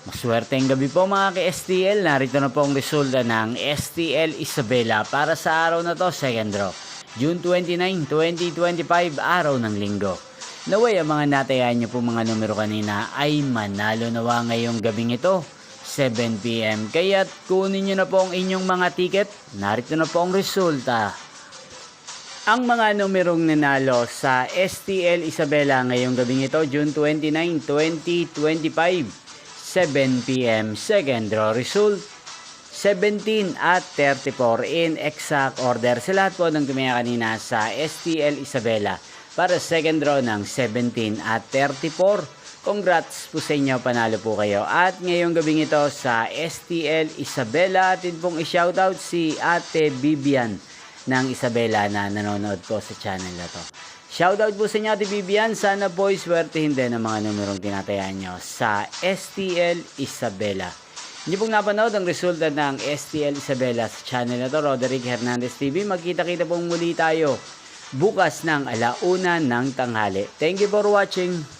Maswerteng gabi po mga ka-STL. Narito na po ang resulta ng STL Isabela para sa araw na to, second draw. June 29, 2025, araw ng linggo. Naway ang mga natayan nyo po mga numero kanina ay manalo nawa ngayong gabing ito, 7 PM. Kaya't kunin nyo na po ang inyong mga ticket. Narito na po ang resulta. Ang mga numerong nanalo sa STL Isabela ngayong gabing ito, June 29, 2025. 7 PM, second draw result, 17 at 34 in exact order. Sa lahat po ng tumingin kanina sa STL Isabela para second draw ng 17 at 34. Congrats po sa inyo, panalo po kayo. At ngayong gabing ito sa STL Isabela, atin pong i-shoutout si Ate Bibian ng Isabela na nanonood po sa channel na to. Shoutout po sa inyo, Ate Bibian. Sana po iswertehin din ang mga numerong tinatayaan nyo sa STL Isabela. Hindi pong napanood ang resulta ng STL Isabela sa channel na to, Roderick Hernandez TV. Magkita-kita pong muli tayo bukas ng 1:00 ng tanghali. Thank you for watching.